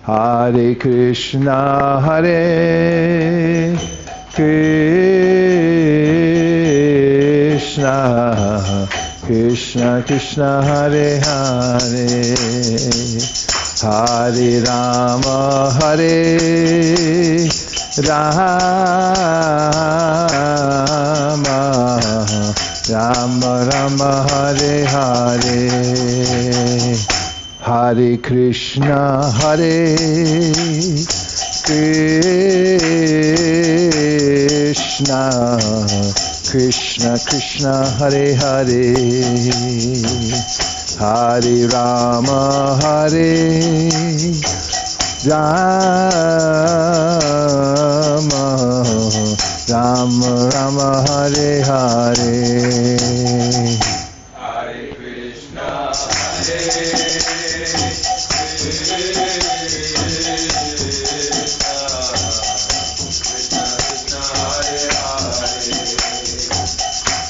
Hare Krishna, Hare Krishna, Krishna Krishna, Hare Hare, Hare Rama, Hare Rama, Rama Rama, Hare Hare, Hare Krishna, Hare Krishna, Krishna Krishna, Hare Hare, Hare Rama, Hare Rama, Rama Rama, Hare Hare. Hare Krishna, Hare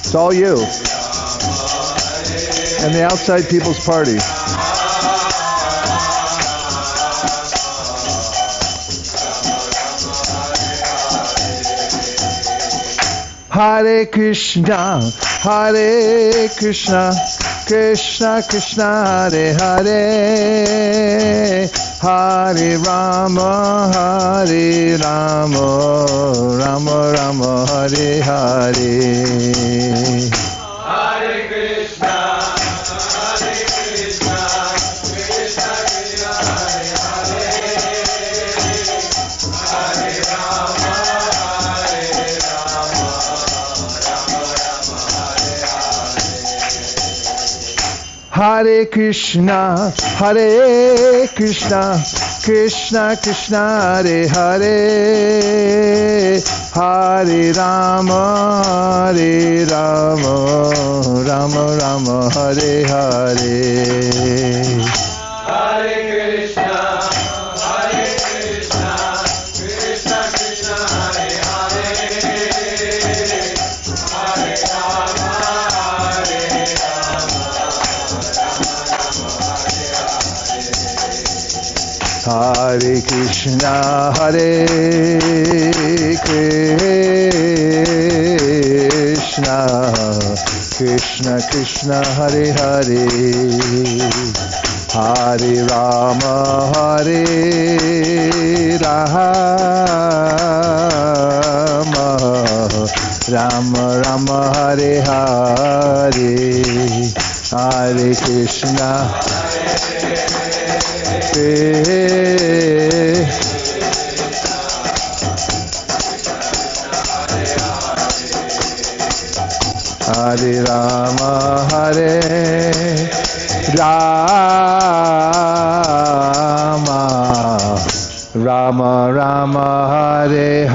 It's all you. And the outside people's party. Hare Krishna, Hare Krishna, Krishna Krishna, Hare Hare, Hare Rama, Hare Rama, Rama Rama, Hare Hare. Hare Krishna, Hare Krishna, Krishna Krishna, Hare Hare, Hare Rama, Hare Rama, Rama Rama, Hare Hare. Hare Krishna, Hare Krishna, Krishna Krishna, Hare Hare, Hare Rama, Hare Rama, Rama Rama, Hare Hare. Hare Krishna, Hare Krishna, Krishna Krishna, Hare Hare, Hare Rama, Hare Rama, Hare Krishna, Hare Krishna, Krishna Krishna, Hare Hare, Hare Rama, Hare Rama, Rama Rama, Hare Hare, Hare Krishna, Hare Rama, Hare Rama, Rama Rama, Hare Hare.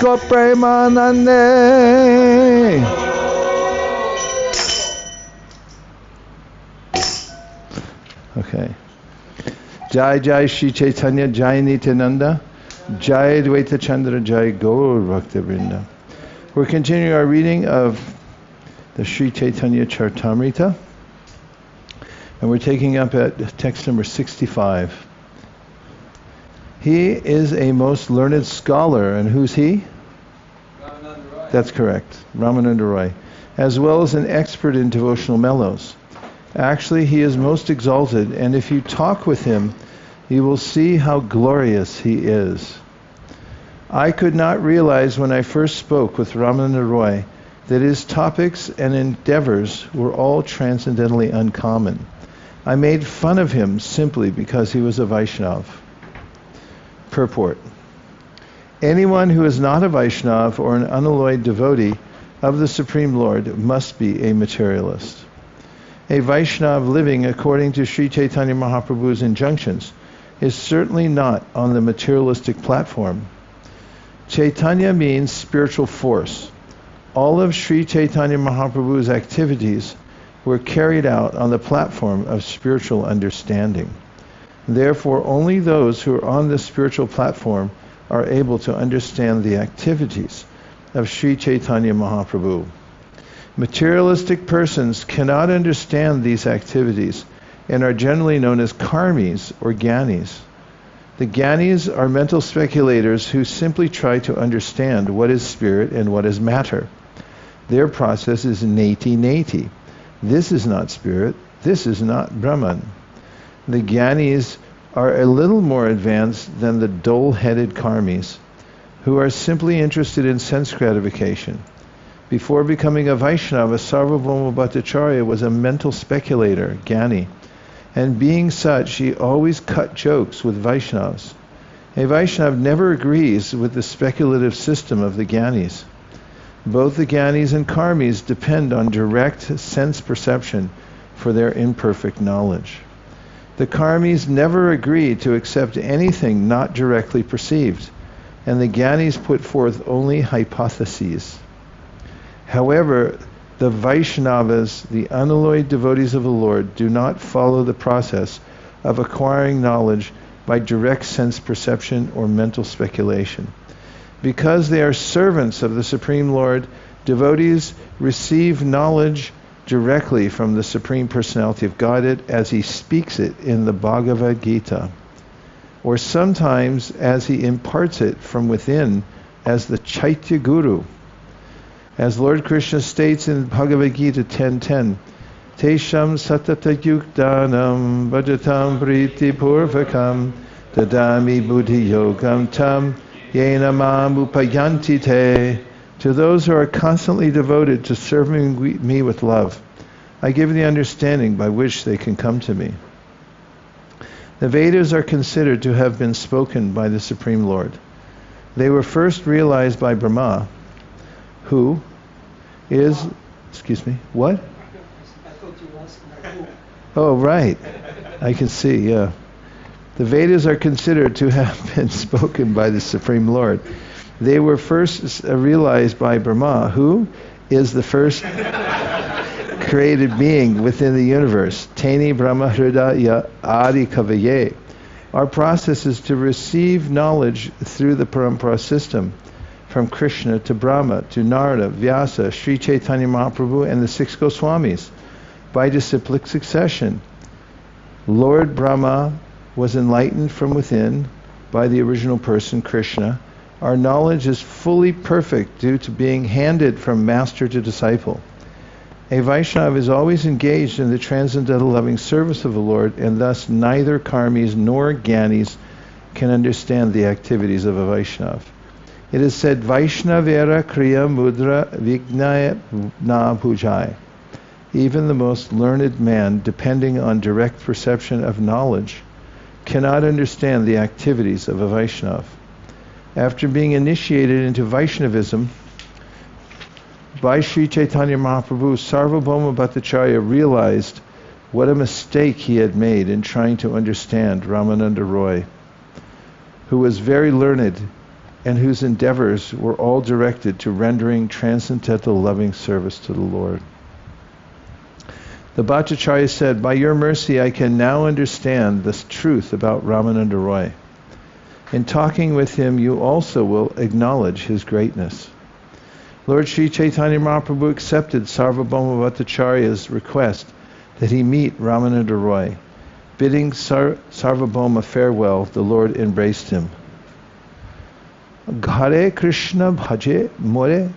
Go Premanande. Okay. Jai Jai Shri Chaitanya, Jai Nityananda, Jai Dvaita Chandra, Jai Gaur Bhakta Vrinda. We're continuing our reading of the Sri Chaitanya Charitamrita, and we're taking up at text number 65. He is a most learned scholar, and who's he? Ramananda Roy. That's correct, Ramananda Roy, as well as an expert in devotional mellows. Actually, he is most exalted, and if you talk with him, you will see how glorious he is. I could not realize when I first spoke with Ramananda Roy that his topics and endeavors were all transcendently uncommon. I made fun of him simply because he was a Vaishnav. Purport. Anyone who is not a Vaishnav or an unalloyed devotee of the Supreme Lord must be a materialist. A Vaishnav living according to Sri Chaitanya Mahaprabhu's injunctions is certainly not on the materialistic platform. Chaitanya means spiritual force. All of Sri Chaitanya Mahaprabhu's activities were carried out on the platform of spiritual understanding. Therefore, only those who are on the spiritual platform are able to understand the activities of Sri Chaitanya Mahaprabhu. Materialistic persons cannot understand these activities and are generally known as karmis or gyanis. The gyanis are mental speculators who simply try to understand what is spirit and what is matter. Their process is neti. This is not spirit, this is not Brahman. The gyanis are a little more advanced than the dull-headed karmis, who are simply interested in sense gratification. Before becoming a Vaishnava, Sarvabhauma Bhattacharya was a mental speculator, Gyani, and being such, he always cut jokes with Vaishnavas. A Vaishnava never agrees with the speculative system of the Gyanis. Both the Gyanis and Karmis depend on direct sense perception for their imperfect knowledge. The Karmis never agree to accept anything not directly perceived, and the Gyanis put forth only hypotheses. However, the Vaishnavas, the unalloyed devotees of the Lord, do not follow the process of acquiring knowledge by direct sense perception or mental speculation. Because they are servants of the Supreme Lord, devotees receive knowledge directly from the Supreme Personality of Godhead as he speaks it in the Bhagavad Gita, or sometimes as he imparts it from within as the Chaitya Guru. As Lord Krishna states in Bhagavad Gita 10:10, Tesham satata yuktanam bhajatam priti purvakam dadami buddhi yogam tam yena mam upayanti te. To those who are constantly devoted to serving me with love, I give the understanding by which they can come to me. The Vedas are considered to have been spoken by the Supreme Lord. They were first realized by Brahma, who is, what? I thought you were asking Oh, right. I can see, yeah. The Vedas are considered to have been spoken by the Supreme Lord. They were first realized by Brahma, who is the first created being within the universe. Teni Brahma Hridaya Adi Kavaye. Our process is to receive knowledge through the Parampara system, from Krishna to Brahma to Narada, Vyasa, Sri Chaitanya Mahaprabhu, and the six Goswamis, by disciplic succession. Lord Brahma was enlightened from within by the original person, Krishna. Our knowledge is fully perfect due to being handed from master to disciple. A Vaishnava is always engaged in the transcendental loving service of the Lord, and thus neither karmis nor gyanis can understand the activities of a Vaishnava. It is said, Vaishnavera kriya mudra vignaya na bhujai. Even the most learned man, depending on direct perception of knowledge, cannot understand the activities of a Vaishnava. After being initiated into Vaishnavism by Sri Chaitanya Mahaprabhu, Sarvabhauma Bhattacharya realized what a mistake he had made in trying to understand Ramananda Roy, who was very learned and whose endeavors were all directed to rendering transcendental loving service to the Lord. The Bhattacharya said, by your mercy I can now understand this truth about Ramananda Roy. In talking with him, you also will acknowledge his greatness. Lord Sri Chaitanya Mahaprabhu accepted Sarvabhauma Bhattacharya's request that he meet Ramananda Roy. Bidding Sarvabhauma farewell, the Lord embraced him. Hare Krishna bhaje more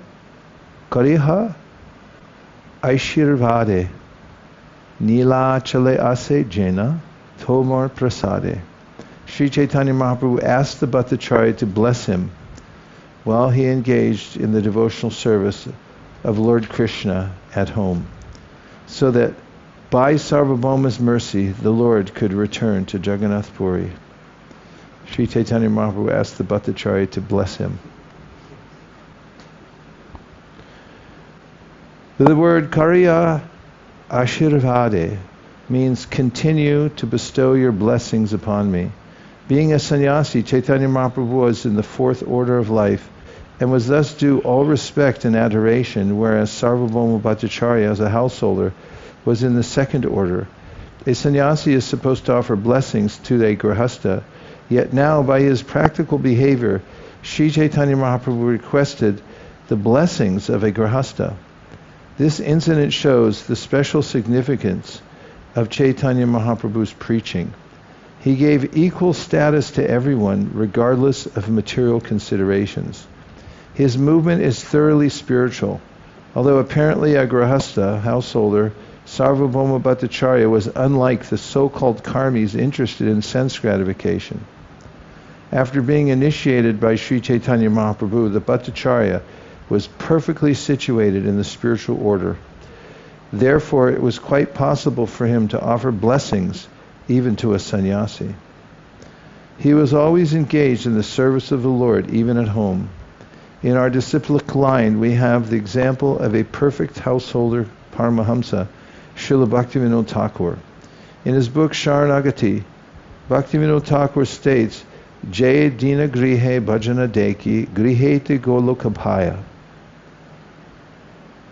kariha aishirvade nila chale ase jena tomar prasade. Sri Chaitanya Mahaprabhu asked the Bhattacharya to bless him while he engaged in the devotional service of Lord Krishna at home, so that by Sarvabhauma's mercy the Lord could return to Jagannath Puri. Sri Chaitanya Mahaprabhu asked the Bhattacharya to bless him. The word Kariya Ashirvade means continue to bestow your blessings upon me. Being a sannyasi, Chaitanya Mahaprabhu was in the fourth order of life and was thus due all respect and adoration, whereas Sarvabhauma Bhattacharya, as a householder, was in the second order. A sannyasi is supposed to offer blessings to a grihastha, yet now by his practical behavior, Sri Chaitanya Mahaprabhu requested the blessings of a grihastha. This incident shows the special significance of Chaitanya Mahaprabhu's preaching. He gave equal status to everyone, regardless of material considerations. His movement is thoroughly spiritual. Although apparently a grahastha, householder, Sarvabhauma Bhattacharya was unlike the so-called karmis interested in sense gratification. After being initiated by Sri Chaitanya Mahaprabhu, the Bhattacharya was perfectly situated in the spiritual order. Therefore, it was quite possible for him to offer blessings even to a sannyasi. He was always engaged in the service of the Lord, even at home. In our disciplic line, we have the example of a perfect householder, Paramahamsa, Srila Bhaktivinoda Thakur. In his book Sharanagati, Bhaktivinoda Thakur states, Jaya Dina Grihe Bhajana Deki Grihete Golokabhaya.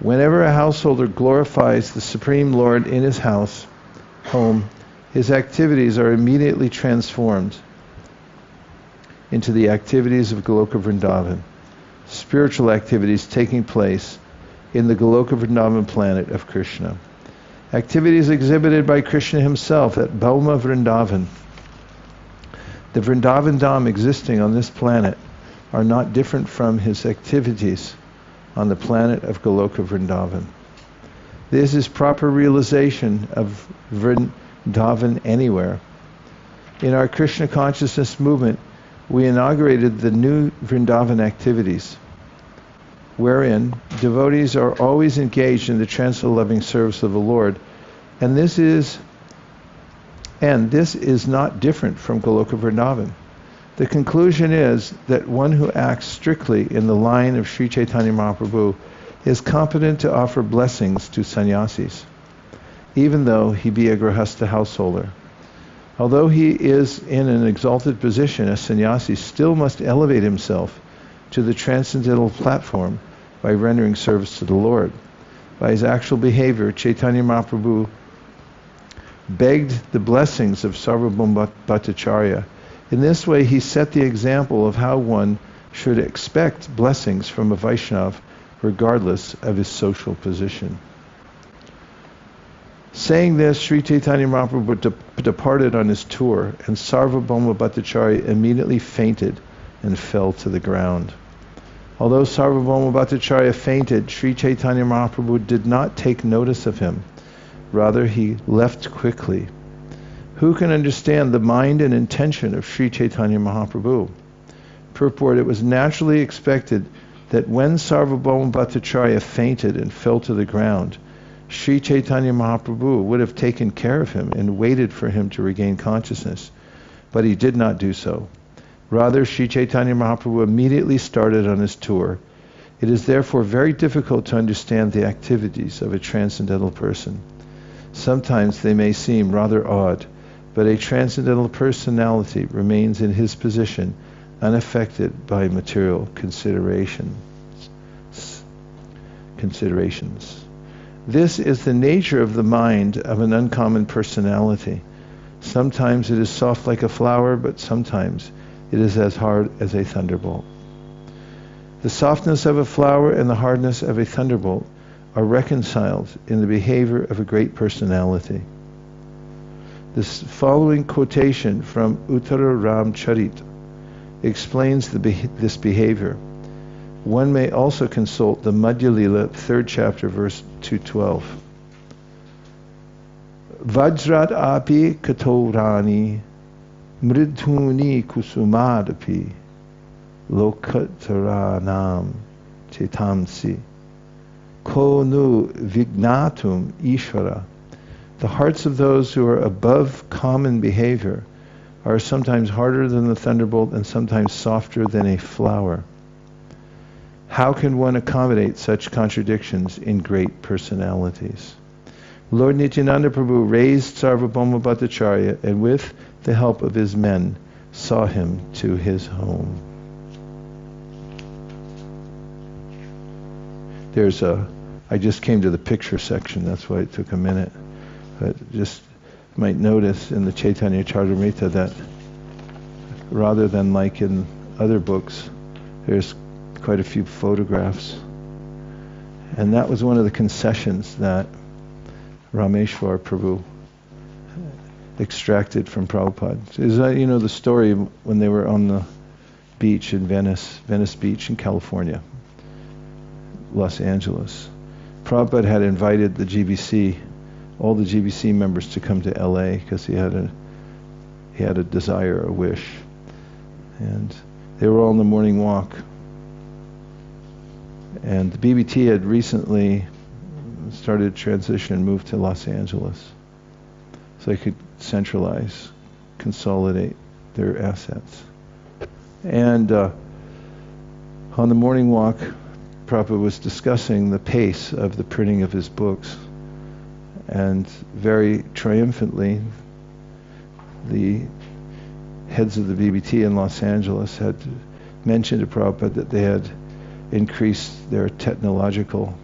Whenever a householder glorifies the Supreme Lord in his home, his activities are immediately transformed into the activities of Goloka Vrindavan, spiritual activities taking place in the Goloka Vrindavan planet of Krishna. Activities exhibited by Krishna himself at Bhauma Vrindavan, the Vrindavan Dham existing on this planet, are not different from his activities on the planet of Goloka Vrindavan. This is proper realization of Vrindavan anywhere. In our Krishna consciousness movement, we inaugurated the new Vrindavan activities, wherein devotees are always engaged in the transcendental-loving service of the Lord, and this is not different from Goloka Vrindavan. The conclusion is that one who acts strictly in the line of Sri Chaitanya Mahaprabhu is competent to offer blessings to sannyasis, even though he be a grahastha householder. Although he is in an exalted position, a sannyasi still must elevate himself to the transcendental platform by rendering service to the Lord. By his actual behavior, Chaitanya Mahaprabhu begged the blessings of Sarvabhauma Bhattacharya. In this way, he set the example of how one should expect blessings from a Vaishnava regardless of his social position. Saying this, Sri Chaitanya Mahaprabhu departed on his tour, and Sarvabhauma Bhattacharya immediately fainted and fell to the ground. Although Sarvabhauma Bhattacharya fainted, Sri Chaitanya Mahaprabhu did not take notice of him. Rather, he left quickly. Who can understand the mind and intention of Sri Chaitanya Mahaprabhu? Purport: it was naturally expected that when Sarvabhauma Bhattacharya fainted and fell to the ground, Sri Chaitanya Mahaprabhu would have taken care of him and waited for him to regain consciousness. But he did not do so. Rather, Sri Chaitanya Mahaprabhu immediately started on his tour. It is therefore very difficult to understand the activities of a transcendental person. Sometimes they may seem rather odd, but a transcendental personality remains in his position, unaffected by material considerations. This is the nature of the mind of an uncommon personality. Sometimes it is soft like a flower, but sometimes it is as hard as a thunderbolt. The softness of a flower and the hardness of a thunderbolt are reconciled in the behavior of a great personality. This following quotation from Uttara Ramcharit explains this behavior. One may also consult the Madhya Lila, 3rd chapter, verse 212. Vajrat api katorani mridhuni kusumadapi lokataranam chetamsi ko nu vignatum ishvara. The hearts of those who are above common behavior are sometimes harder than the thunderbolt and sometimes softer than a flower. How can one accommodate such contradictions in great personalities? Lord Nityananda Prabhu raised Sarvabhauma Bhattacharya and with the help of his men saw him to his home. I just came to the picture section, that's why it took a minute. But just might notice in the Chaitanya Charitamrita that rather than like in other books, there's quite a few photographs. And that was one of the concessions that Rameshwar Prabhu extracted from Prabhupada. Is that, you know, the story when they were on the beach in Venice Beach in California, Los Angeles. Prabhupada had invited the GBC, all the GBC members, to come to LA because he had a desire, a wish. And they were all on the morning walk. And the BBT had recently started transition and moved to Los Angeles. So they could centralize, consolidate their assets. And on the morning walk, Prabhupada was discussing the pace of the printing of his books. And very triumphantly, the heads of the BBT in Los Angeles had mentioned to Prabhupada that they had increased their technological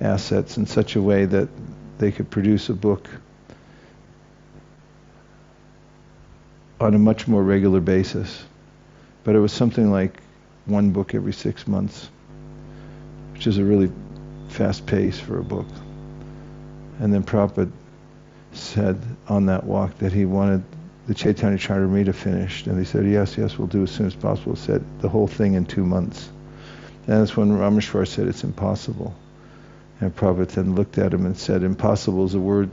assets in such a way that they could produce a book on a much more regular basis. But it was something like one book every 6 months, which is a really fast pace for a book. And then Prabhupada said on that walk that he wanted the Chaitanya Charitamrita finished. And they said, yes, we'll do as soon as possible. Said the whole thing in 2 months. And that's when Rameshwar said it's impossible. And Prabhupada then looked at him and said, impossible is a word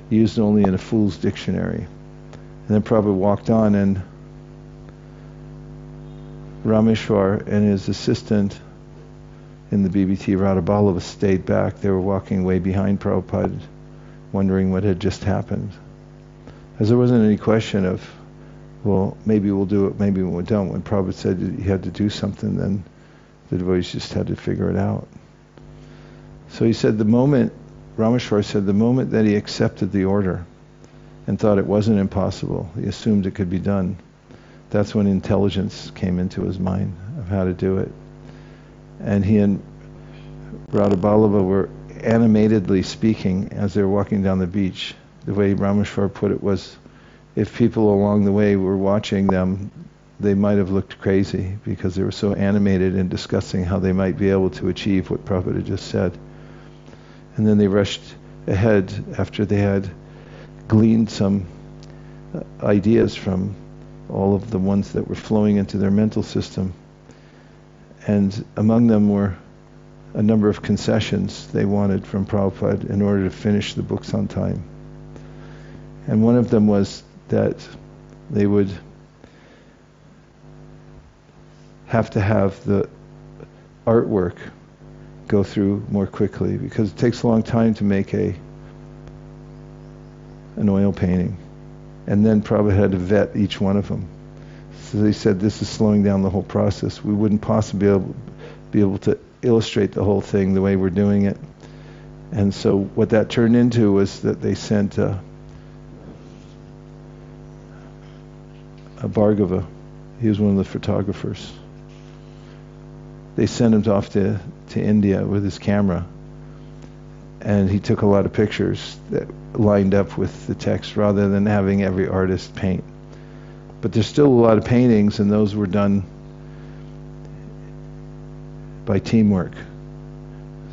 used only in a fool's dictionary. And then Prabhupada walked on, and Rameshwar and his assistant in the BBT, Radhaballava, stayed back. They were walking way behind Prabhupada, wondering what had just happened. As there wasn't any question of, well, maybe we'll do it, maybe we don't. When Prabhupada said he had to do something, then the devotees just had to figure it out. So he said Rameshwar said the moment that he accepted the order and thought it wasn't impossible, he assumed it could be done, that's when intelligence came into his mind of how to do it. And he and Radhaballava were animatedly speaking as they were walking down the beach. The way Rameshwar put it was, if people along the way were watching them, they might have looked crazy because they were so animated in discussing how they might be able to achieve what Prabhupada had just said. And then they rushed ahead after they had gleaned some ideas from all of the ones that were flowing into their mental system. And among them were a number of concessions they wanted from Prabhupada in order to finish the books on time. And one of them was that they would have to have the artwork go through more quickly, because it takes a long time to make an oil painting. And then Prabhupada had to vet each one of them. So they said, this is slowing down the whole process. We wouldn't possibly be able to illustrate the whole thing the way we're doing it. And so what that turned into was that they sent a Bhargava. He was one of the photographers. They sent him off to India with his camera, and he took a lot of pictures that lined up with the text rather than having every artist paint. But there's still a lot of paintings, and those were done by teamwork.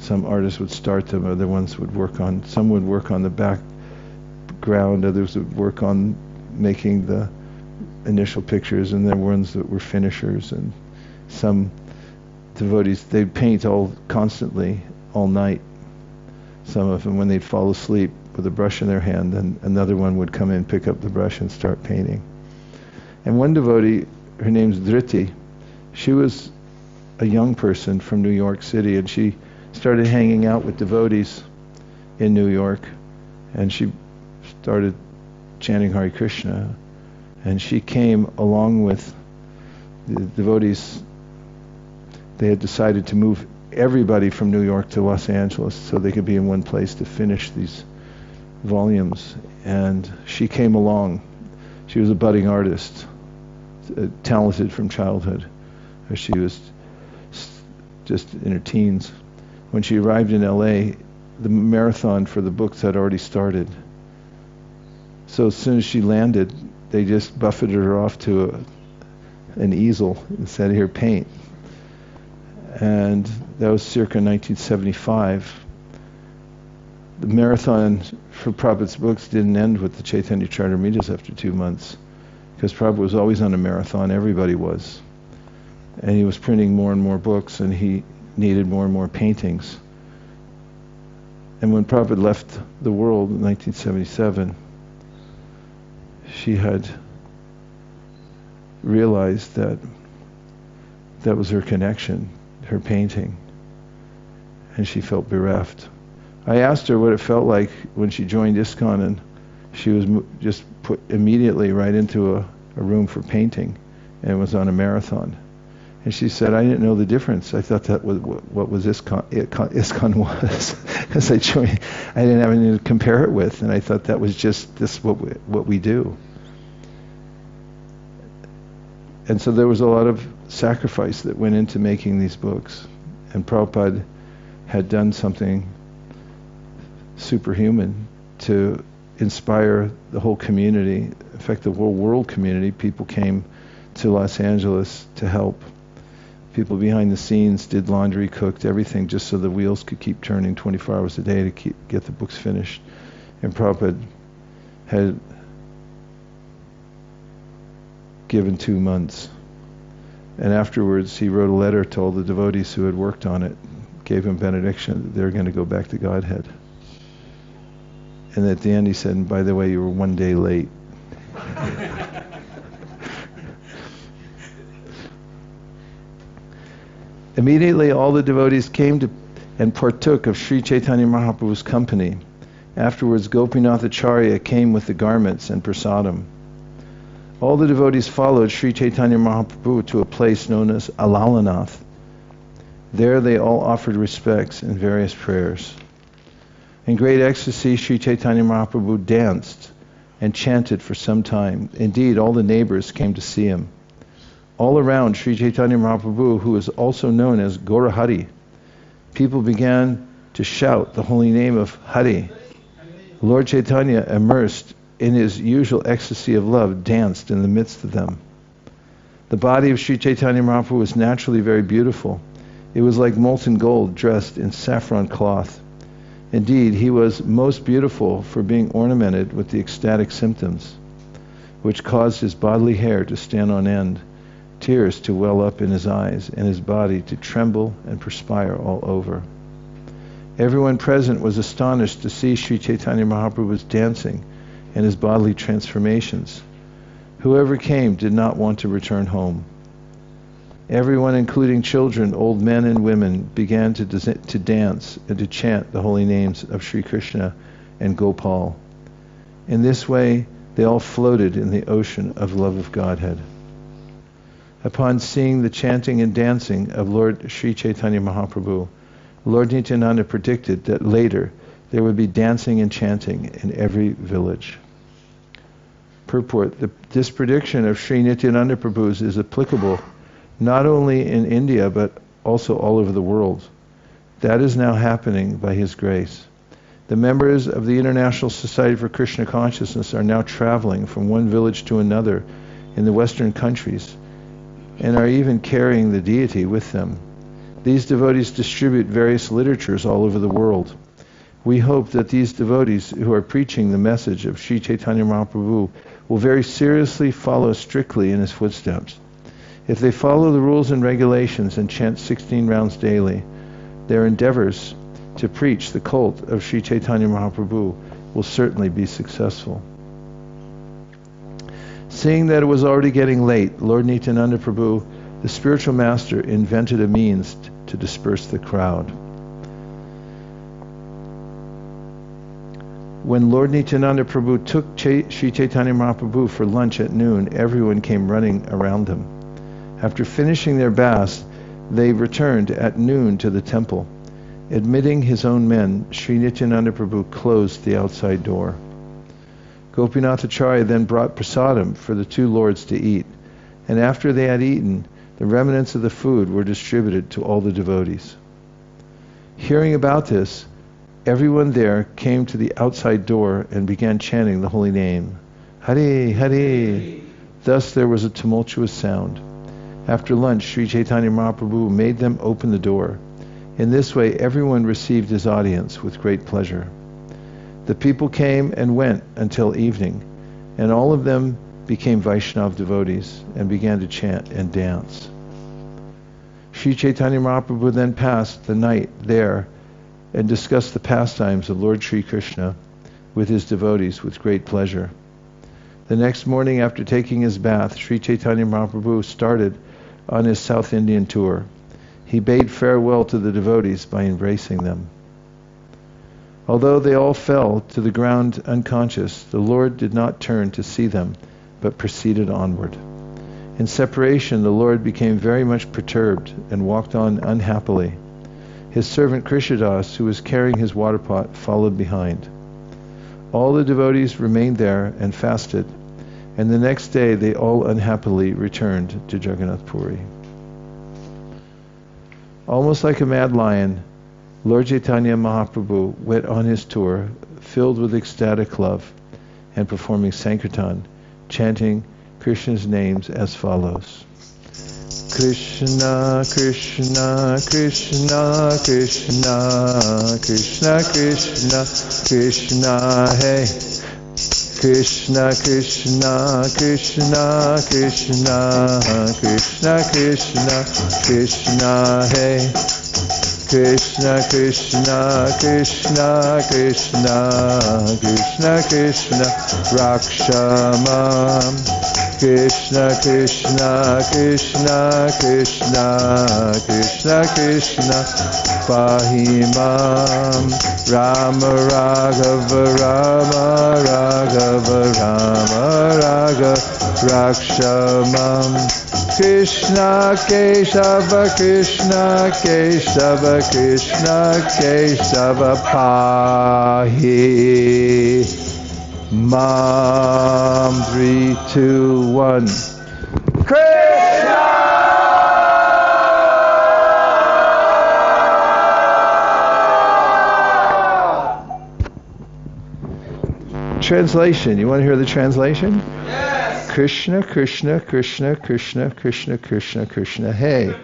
Some artists would start them, other ones would work on, some would work on the background, others would work on making the initial pictures, and there were ones that were finishers, and some devotees, they'd paint constantly, all night. Some of them, when they'd fall asleep with a brush in their hand, then another one would come in, pick up the brush, and start painting. And one devotee, her name's Dhriti, she was a young person from New York City, and she started hanging out with devotees in New York, and she started chanting Hare Krishna, and she came along with the devotees. They had decided to move everybody from New York to Los Angeles so they could be in one place to finish these volumes. And she came along. She was a budding artist, talented from childhood. She was just in her teens. When she arrived in LA, the marathon for the books had already started. So as soon as she landed, they just buffeted her off to an easel and said, here, paint. And that was circa 1975. the marathon for Prabhupada's books didn't end with the Chaitanya Charitamritas after 2 months, because Prabhupada was always on a marathon, everybody was. And he was printing more and more books, and he needed more and more paintings. And when Prabhupada left the world in 1977, she had realized that that was her connection, her painting, and she felt bereft. I asked her what it felt like when she joined ISKCON, and she was just put immediately right into a room for painting, and was on a marathon. And she said, I didn't know the difference. I thought that was what was ISKCON was. As I joined, I didn't have anything to compare it with, and I thought that was just this what we do. And so there was a lot of sacrifice that went into making these books. And Prabhupada had done something superhuman to inspire the whole community. In fact, the whole world community. People came to Los Angeles to help. People behind the scenes did laundry, cooked, everything, just so the wheels could keep turning 24 hours a day to get the books finished. And Prabhupada had given 2 months. And afterwards, he wrote a letter to all the devotees who had worked on it, gave him benediction that they're going to go back to Godhead. And at the end, he said, and by the way, you were 1 day late. Immediately, all the devotees came to and partook of Sri Chaitanya Mahaprabhu's company. Afterwards, Gopinath Acharya came with the garments and prasadam. All the devotees followed Sri Chaitanya Mahaprabhu to a place known as Alalanath. There they all offered respects and various prayers. In great ecstasy, Sri Chaitanya Mahaprabhu danced and chanted for some time. Indeed, all the neighbors came to see him. All around Sri Chaitanya Mahaprabhu, who is also known as Gaurahari, people began to shout the holy name of Hari. Lord Chaitanya, immersed in his usual ecstasy of love, danced in the midst of them. The body of Sri Chaitanya Mahaprabhu was naturally very beautiful. It was like molten gold dressed in saffron cloth. Indeed, he was most beautiful for being ornamented with the ecstatic symptoms, which caused his bodily hair to stand on end, tears to well up in his eyes, and his body to tremble and perspire all over. Everyone present was astonished to see Sri Chaitanya Mahaprabhu's dancing and his bodily transformations. Whoever came did not want to return home. Everyone, including children, old men and women, began to dance and to chant the holy names of Sri Krishna and Gopal. In this way, they all floated in the ocean of love of Godhead. Upon seeing the chanting and dancing of Lord Sri Chaitanya Mahaprabhu, Lord Nityananda predicted that later there would be dancing and chanting in every village. Purport: this prediction of Sri Nityananda Prabhu's is applicable not only in India but also all over the world. That is now happening by his grace. The members of the International Society for Krishna Consciousness are now traveling from one village to another in the Western countries, and are even carrying the deity with them. These devotees distribute various literatures all over the world. We hope that these devotees who are preaching the message of Sri Chaitanya Mahaprabhu will very seriously follow strictly in his footsteps. If they follow the rules and regulations and chant 16 rounds daily, their endeavors to preach the cult of Sri Chaitanya Mahaprabhu will certainly be successful. Seeing that it was already getting late, Lord Nityananda Prabhu, the spiritual master, invented a means to disperse the crowd. When Lord Nityananda Prabhu took Sri Chaitanya Mahaprabhu for lunch at noon, everyone came running around them. After finishing their baths, they returned at noon to the temple. Admitting his own men, Sri Nityananda Prabhu closed the outside door. Gopinath Acharya then brought prasadam for the two lords to eat, and after they had eaten, the remnants of the food were distributed to all the devotees. Hearing about this, everyone there came to the outside door and began chanting the holy name, Hare, Hare. Thus there was a tumultuous sound. After lunch, Sri Chaitanya Mahaprabhu made them open the door. In this way, everyone received his audience with great pleasure. The people came and went until evening, and all of them became Vaishnava devotees and began to chant and dance. Sri Chaitanya Mahaprabhu then passed the night there and discussed the pastimes of Lord Sri Krishna with his devotees with great pleasure. The next morning, after taking his bath, Sri Chaitanya Mahaprabhu started on his South Indian tour. He bade farewell to the devotees by embracing them. Although they all fell to the ground unconscious, the Lord did not turn to see them, but proceeded onward. In separation, the Lord became very much perturbed and walked on unhappily. His servant Krishnadas, who was carrying his water pot, followed behind. All the devotees remained there and fasted, and the next day they all unhappily returned to Jagannath Puri. Almost like a mad lion, Lord Chaitanya Mahaprabhu went on his tour, filled with ecstatic love, and performing Sankirtan, chanting Krishna's names as follows. Krishna, Krishna, Krishna, Krishna, Krishna, Krishna, Krishna, hey. Krishna, Krishna, Krishna, Krishna, Krishna, Krishna, Krishna, hey. Krishna, Krishna, Krishna, Krishna, Krishna, Krishna, Rakshamam. Krishna, Krishna, Krishna, Krishna, Krishna, Krishna, Pahimam. Rama Raghava, Rama Raghava, Rama Raghava, Rakshamam. Krishna Keshava, Krishna Keshava, Krishna Keshava, Pahi Mam. 3, 2, 1. Krishna! Translation. You want to hear the translation? Krishna, Krishna, Krishna, Krishna, Krishna, Krishna, Krishna, hey.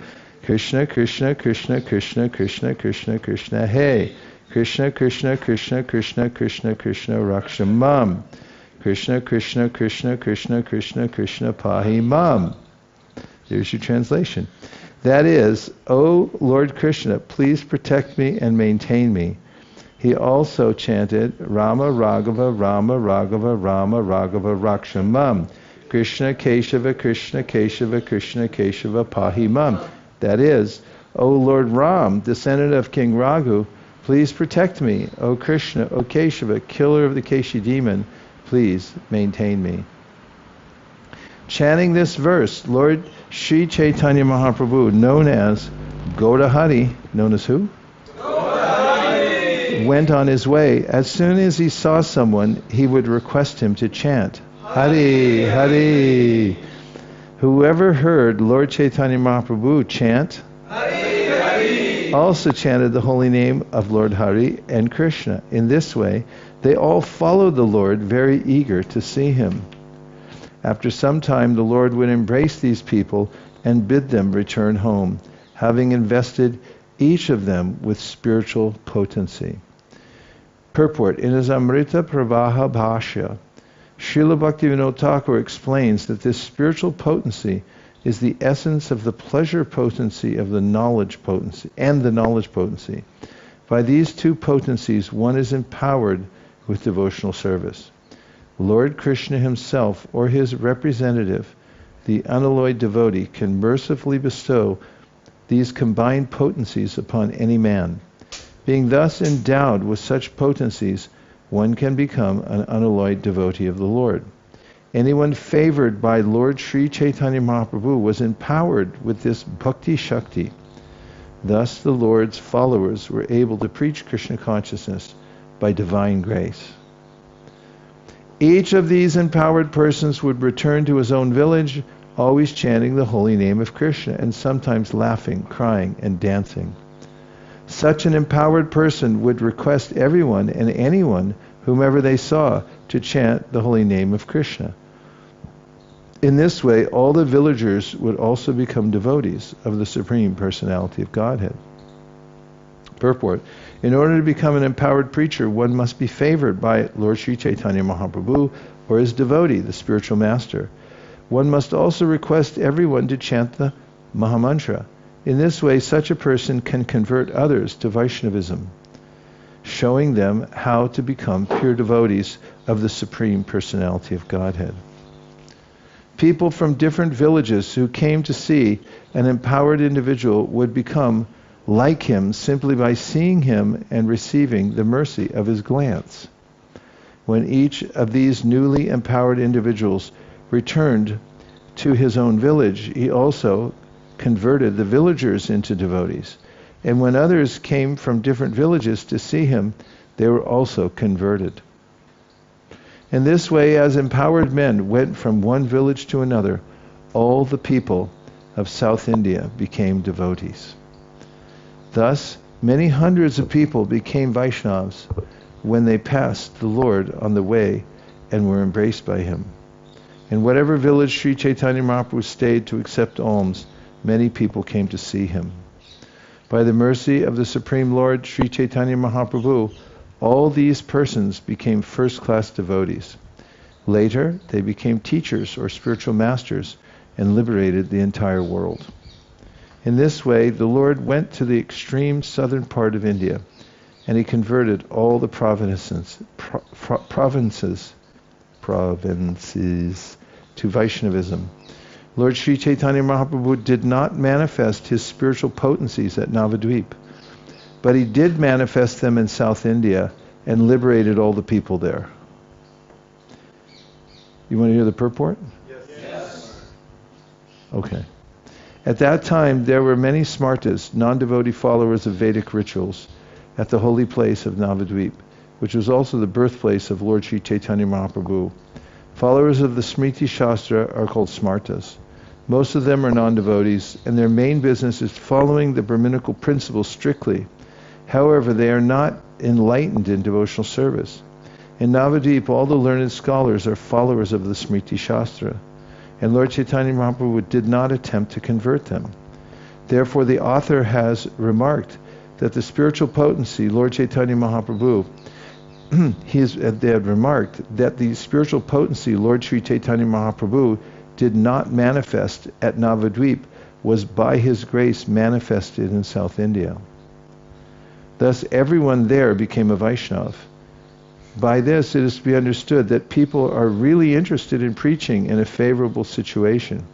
Krishna, Krishna, Krishna, Krishna, Krishna, Krishna, Krishna, hey. Krishna, Krishna, Krishna, Krishna, Krishna, Krishna, Rakshamam. Krishna, Krishna, Krishna, Krishna, Krishna, Krishna, Pahimam. There's your translation. That is, O Lord Krishna, please protect me and maintain me. He also chanted Rama Raghava, Rama Raghava, Rama Raghava, Rakshamam. Krishna Keshava, Krishna Keshava, Krishna Keshava, Pahimam. That is, O Lord Ram, descendant of King Raghu, please protect me. O Krishna, O Keshava, killer of the Keshi demon, please maintain me. Chanting this verse, Lord Sri Chaitanya Mahaprabhu, known as Govardhan, known as who? Went on his way. As soon as he saw someone, he would request him to chant Hari, Hari. Whoever heard Lord Chaitanya Mahaprabhu chant Hari, Hari, also chanted the holy name of Lord Hari and Krishna. In this way, they all followed the Lord, very eager to see him. After some time, the Lord would embrace these people and bid them return home, having invested each of them with spiritual potency. Purport. In his Amrita Pravaha Bhashya, Srila Bhaktivinoda Thakur explains that this spiritual potency is the essence of the pleasure potency of the knowledge potency and the knowledge potency. By these two potencies, one is empowered with devotional service. Lord Krishna himself or his representative, the unalloyed devotee, can mercifully bestow these combined potencies upon any man. Being thus endowed with such potencies, one can become an unalloyed devotee of the Lord. Anyone favored by Lord Sri Chaitanya Mahaprabhu was empowered with this bhakti shakti. Thus the Lord's followers were able to preach Krishna consciousness by divine grace. Each of these empowered persons would return to his own village, always chanting the holy name of Krishna, and sometimes laughing, crying, and dancing. Such an empowered person would request everyone and anyone, whomever they saw, to chant the holy name of Krishna. In this way, all the villagers would also become devotees of the Supreme Personality of Godhead. Purport. In order to become an empowered preacher, one must be favored by Lord Sri Chaitanya Mahaprabhu or his devotee, the spiritual master. One must also request everyone to chant the Mahamantra. In this way, such a person can convert others to Vaishnavism, showing them how to become pure devotees of the Supreme Personality of Godhead. People from different villages who came to see an empowered individual would become like him simply by seeing him and receiving the mercy of his glance. When each of these newly empowered individuals returned to his own village, he also converted the villagers into devotees. And when others came from different villages to see him, they were also converted. In this way, as empowered men went from one village to another, all the people of South India became devotees. Thus, many hundreds of people became Vaishnavas when they passed the Lord on the way and were embraced by him. In whatever village Sri Chaitanya Mahaprabhu stayed to accept alms, many people came to see him. By the mercy of the Supreme Lord Sri Chaitanya Mahaprabhu, all these persons became first-class devotees. Later, they became teachers or spiritual masters and liberated the entire world. In this way, the Lord went to the extreme southern part of India, and he converted all the provinces to Vaishnavism. Lord Sri Chaitanya Mahaprabhu did not manifest his spiritual potencies at Navadvip, but he did manifest them in South India and liberated all the people there. You want to hear the purport? Yes. Okay. At that time, there were many smartas, non-devotee followers of Vedic rituals, at the holy place of Navadvip, which was also the birthplace of Lord Sri Chaitanya Mahaprabhu. Followers of the Smriti Shastra are called smartas. Most of them are non-devotees, and their main business is following the Brahminical principles strictly. However, they are not enlightened in devotional service. In Navadvip, all the learned scholars are followers of the Smriti Shastra, and Lord Chaitanya Mahaprabhu did not attempt to convert them. Therefore, the author has remarked that the spiritual potency, Lord Chaitanya Mahaprabhu, they had remarked that the spiritual potency Lord Sri Chaitanya Mahaprabhu did not manifest at Navadvip was by his grace manifested in South India. Thus everyone there became a Vaishnava. By this it is to be understood that people are really interested in preaching in a favorable situation.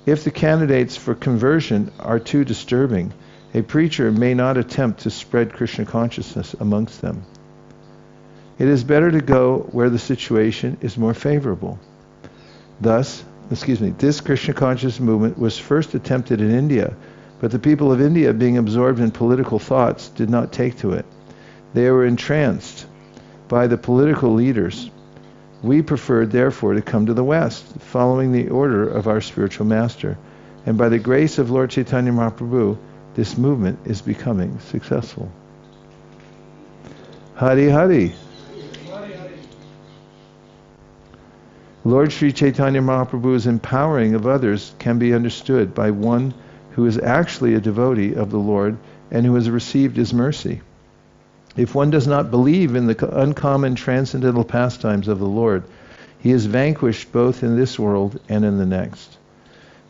If the candidates for conversion are too disturbing, a preacher may not attempt to spread Krishna consciousness amongst them. It is better to go where the situation is more favorable. This Krishna conscious movement was first attempted in India, but the people of India, being absorbed in political thoughts, did not take to it. They were entranced by the political leaders. We preferred, therefore, to come to the West, following the order of our spiritual master. And by the grace of Lord Chaitanya Mahaprabhu, this movement is becoming successful. Hari Hari. Lord Sri Chaitanya Mahaprabhu's empowering of others can be understood by one who is actually a devotee of the Lord and who has received his mercy. If one does not believe in the uncommon transcendental pastimes of the Lord, he is vanquished both in this world and in the next.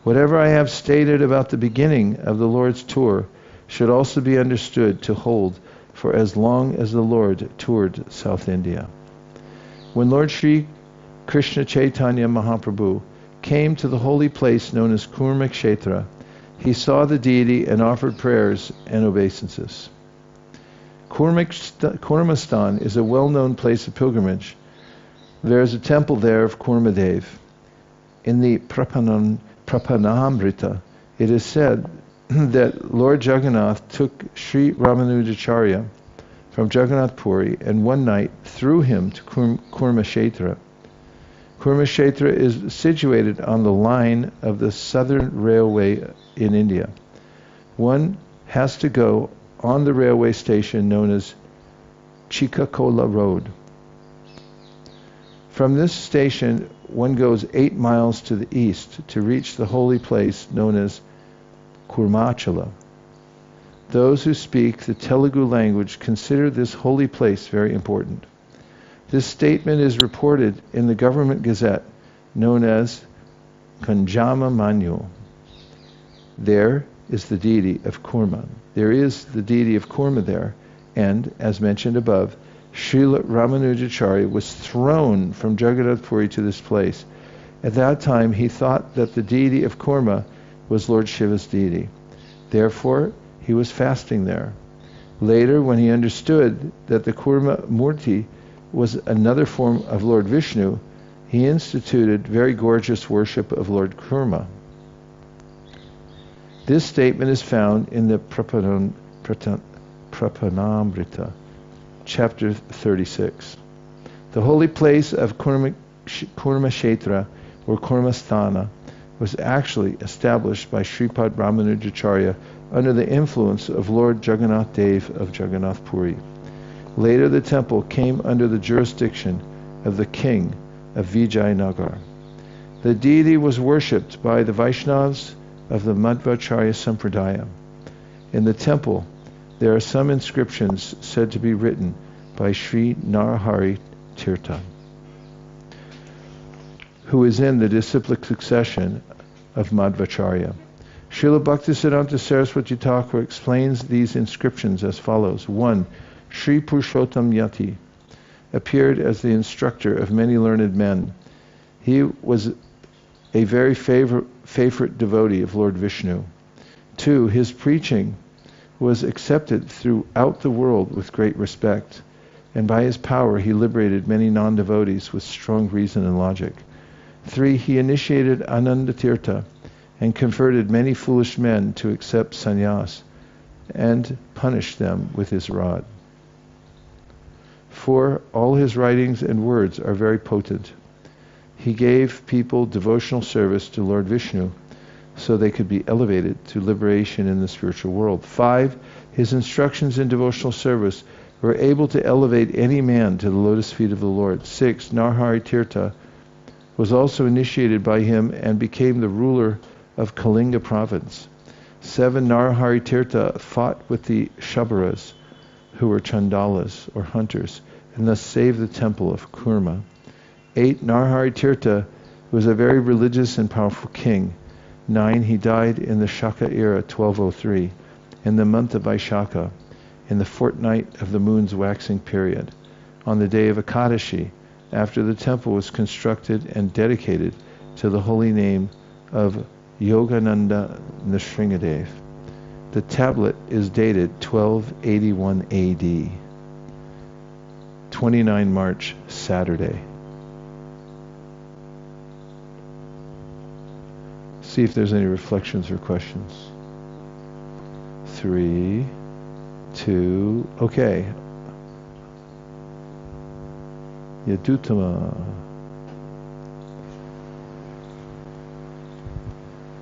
Whatever I have stated about the beginning of the Lord's tour should also be understood to hold for as long as the Lord toured South India. When Lord Sri Krishna Chaitanya Mahaprabhu came to the holy place known as Kurma Kshetra, he saw the deity and offered prayers and obeisances. Kurmastan is a well-known place of pilgrimage. There is a temple there of Kurmadev. In the Prapanamrita, it is said that Lord Jagannath took Sri Ramanujacharya from Jagannath Puri and one night threw him to Kurmakshetra. Kurmakshetra is situated on the line of the Southern Railway in India. One has to go on the railway station known as Chikakola Road. From this station, one goes 8 miles to the east to reach the holy place known as Kurmachala. Those who speak the Telugu language consider this holy place very important. This statement is reported in the government gazette known as Kanjama Manual. There is the deity of Kurma. There is the deity of Kurma there, and, as mentioned above, Srila Ramanujacharya was thrown from Jagannath Puri to this place. At that time, he thought that the deity of Kurma was Lord Shiva's deity. Therefore, he was fasting there. Later, when he understood that the Kurma Murti was another form of Lord Vishnu, he instituted very gorgeous worship of Lord Kurma. This statement is found in the Prapanamrita, chapter 36. The holy place of Kurma Kshetra, or Kurmasthana, was actually established by Sripad Ramanujacharya under the influence of Lord Jagannath Dev of Jagannath Puri. Later the temple came under the jurisdiction of the king of Vijayanagar. The deity was worshipped by the Vaishnavas of the Madhvacharya Sampradaya. In the temple, there are some inscriptions said to be written by Sri Narahari Tirtha, who is in the disciplic succession of Madhvacharya. Srila Bhaktisiddhanta Saraswati Thakur explains these inscriptions as follows. 1. Sri Purushottam Yati appeared as the instructor of many learned men. He was a very favorite devotee of Lord Vishnu. 2. His preaching was accepted throughout the world with great respect, and by his power he liberated many non-devotees with strong reason and logic. 3. He initiated Anandatirtha and converted many foolish men to accept sannyas and punished them with his rod. 4. All his writings and words are very potent. He gave people devotional service to Lord Vishnu so they could be elevated to liberation in the spiritual world. 5. His instructions in devotional service were able to elevate any man to the lotus feet of the Lord. 6. Narahari Tirtha was also initiated by him and became the ruler of Kalinga province. 7. Narahari Tirtha fought with the Shabaras, who were Chandalas, or hunters, and thus saved the temple of Kurma. 8. Narahari Tirtha was a very religious and powerful king. 9. He died in the Shaka era, 1203, in the month of Vaisesika, in the fortnight of the moon's waxing period, on the day of Ekadashi, after the temple was constructed and dedicated to the holy name of Yogananda Nrsingadev. The tablet is dated 1281 AD, 29 March, Saturday. See if there's any reflections or questions. 3, 2, okay. Yadutama.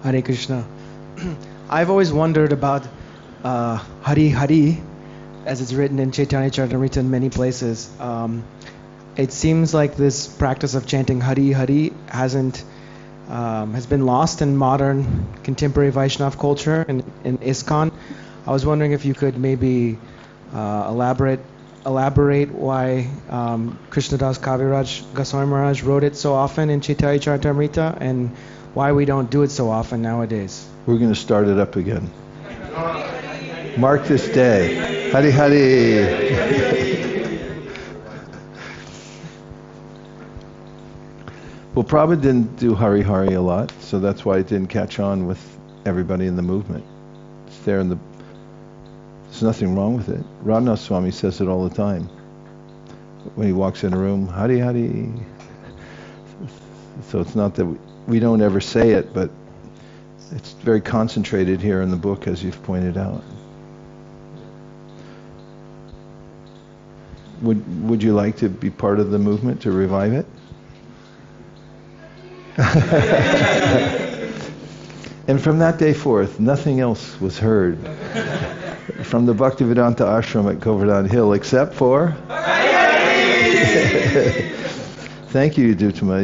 Hare Krishna. I've always wondered about Hari Hari, as it's written in Chaitanya Charitamrita in many places. It seems like this practice of chanting Hari Hari has been lost in modern contemporary Vaishnava culture and in ISKCON. I was wondering if you could maybe elaborate why Krishnadas Kaviraj Goswami Maharaj wrote it so often in Chaitanya Charitamrita and why we don't do it so often nowadays. We're going to start it up again. Mark this day. Hari Hari. Well, Prabhupada didn't do Hari Hari a lot, so that's why it didn't catch on with everybody in the movement. It's there in the... There's nothing wrong with it. Radhanath Swami says it all the time. When he walks in a room, Hari Hari. So it's not that we don't ever say it, but it's very concentrated here in the book, as you've pointed out. Would you like to be part of the movement to revive it? And from that day forth, nothing else was heard from the Bhaktivedanta ashram at Govardhan Hill except for... Thank you, Dutama.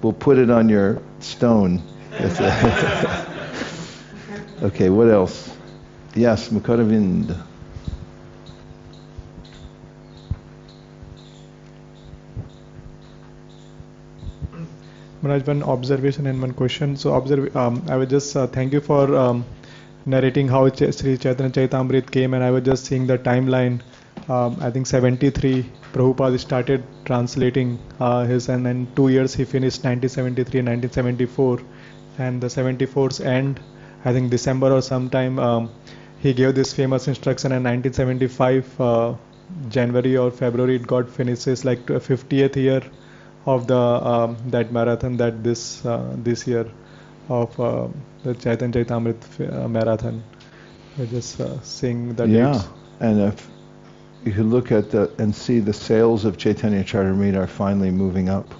We'll put it on your stone. Okay, what else? Yes, Mukaravind. Maharaj, one observation and one question. So, I would just thank you for narrating how Sri Chaitanya Charitamrita came, and I was just seeing the timeline. I think 73, Prabhupada started translating his, and then 2 years he finished 1973 and 1974, and the 74's end, I think December or sometime, he gave this famous instruction in 1975, January or February, it got finished. It's like 50th year of the that marathon that this year of the Chaitanya Charitamrita marathon. We're just seeing the dates. And if you could look at and see the sales of Chaitanya Charitamrita are finally moving up,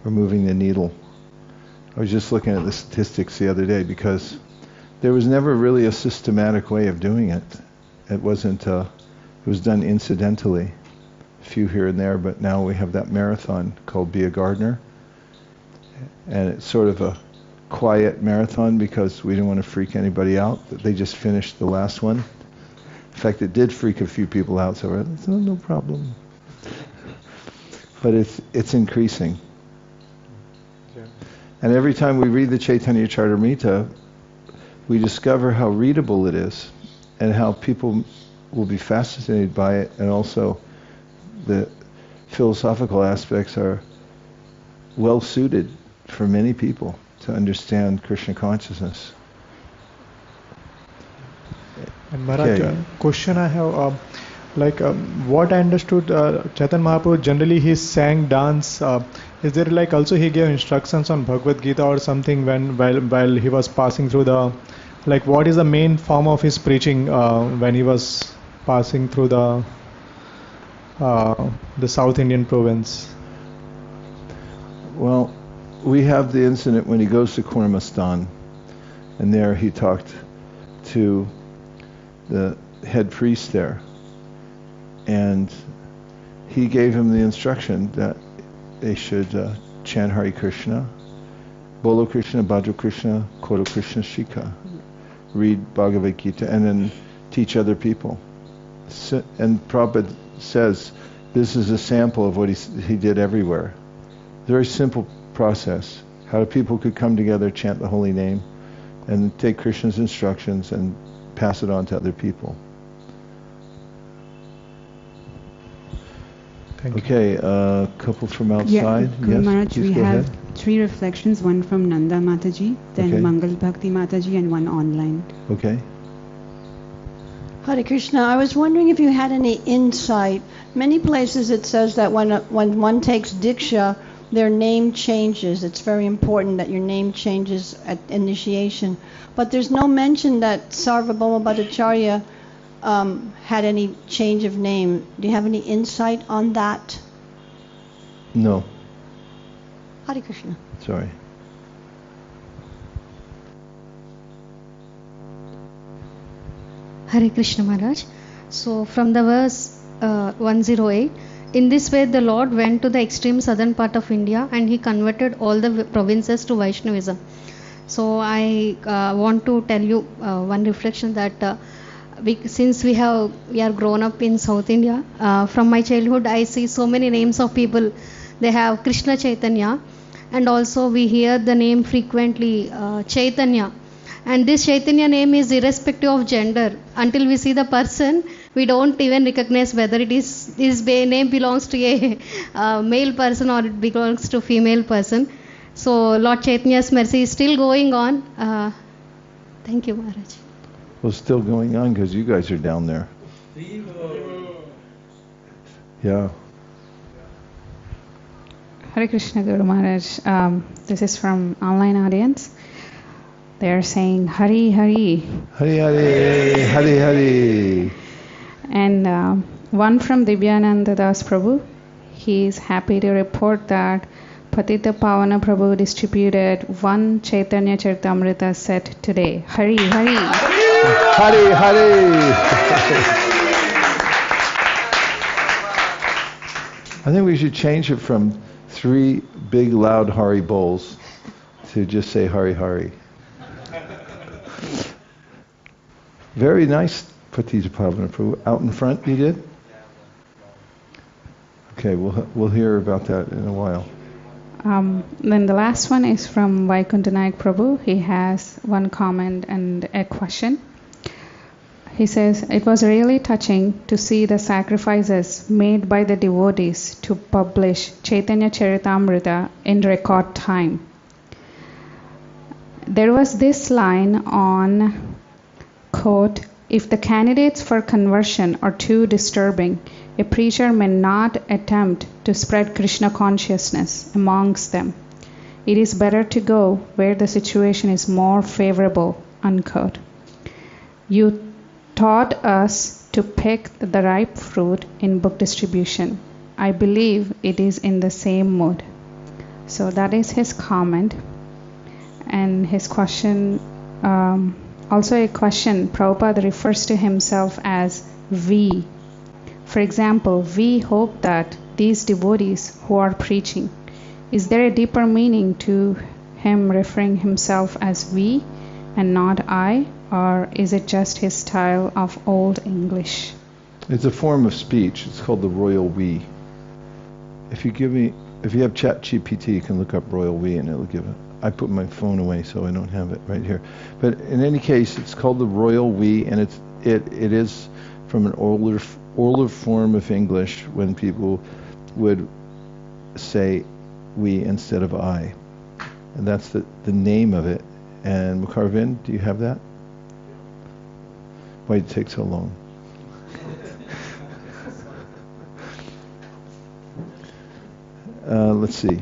or moving the needle. I was just looking at the statistics the other day because there was never really a systematic way of doing it. It wasn't. It was done incidentally, a few here and there. But now we have that marathon called Be a Gardener, and it's sort of a quiet marathon because we didn't want to freak anybody out. They just finished the last one. In fact, it did freak a few people out, so we're like, no problem. But it's increasing. Yeah. And every time we read the Chaitanya Charitamrita, we discover how readable it is and how people will be fascinated by it, and also the philosophical aspects are well suited for many people to understand Krishna consciousness. And Maharaj, Okay. question I have, what I understood, Chaitanya Mahaprabhu generally he sang dance. Is there like also he gave instructions on Bhagavad Gita or something while he was passing through the, like what is the main form of his preaching when he was passing through the South Indian province? Well, we have the incident when he goes to Kurmastan, and there he talked to the head priest there, and he gave him the instruction that they should chant Hare Krishna, Bolo Krishna, Bhadra Krishna, Koro Krishna Shikha, read Bhagavad Gita, and then teach other people. And Prabhupada says this is a sample of what he did everywhere. Very simple process, how people could come together, chant the holy name, and take Krishna's instructions and pass it on to other people. Thank you. Okay, a couple from outside. Yeah, Guru Yes, Maharaj, please we go have ahead. 3 reflections, one from Nanda Mataji, then Okay. Mangal Bhakti Mataji, and one online. Okay. Hare Krishna, I was wondering if you had any insight. Many places it says that when one takes Diksha, their name changes. It's very important that your name changes at initiation. But there's no mention that Sarvabhauma Bhattacharya had any change of name. Do you have any insight on that? No, Hare Krishna. sorry. Hare Krishna Maharaj. So from the verse 108, in this way the Lord went to the extreme southern part of India and he converted all the provinces to Vaishnavism. So I want to tell you one reflection that since we are grown up in South India, from my childhood I see so many names of people. They have Krishna Chaitanya, and also we hear the name frequently Chaitanya. And this Chaitanya name is irrespective of gender. Until we see the person, we don't even recognize whether his name belongs to a male person or it belongs to female person. So Lord Chaitanya's mercy is still going on. Thank you, Maharaj. Well, still going on because you guys are down there. Yeah. Hare Krishna Guru Maharaj. This is from online audience. They are saying Hari Hari. Hari Hari, Hari Hari. And one from Divyananda Das Prabhu. He is happy to report that Patita Pavana Prabhu distributed 1 Chaitanya Charitamrita set today. Hari Hari. Hari Hari. I think we should change it from 3 big loud Hari bowls to just say Hari Hari. Very nice, Patita Pavana Prabhu. Out in front you did? Okay, we'll hear about that in a while. Then the last one is from Vaikuntanayak Prabhu. He has one comment and a question. He says, it was really touching to see the sacrifices made by the devotees to publish Chaitanya Charitamrita in record time. There was this line on, quote, if the candidates for conversion are too disturbing, a preacher may not attempt to spread Krishna consciousness amongst them. It is better to go where the situation is more favorable, unquote. You taught us to pick the ripe fruit in book distribution. I believe it is in the same mood. So that is his comment. And his question, also a question, Prabhupada refers to himself as we. For example, we hope that these devotees who are preaching, is there a deeper meaning to him referring himself as we and not I, or is it just his style of old English? It's a form of speech. It's called the royal we. If you have ChatGPT, you can look up royal we and it'll give it. I put my phone away so I don't have it right here. But in any case, it's called the royal we, and it is from an older form of English when people would say we instead of I. And that's the name of it. And Mukarvin, do you have that? Why did it take so long? Let's see.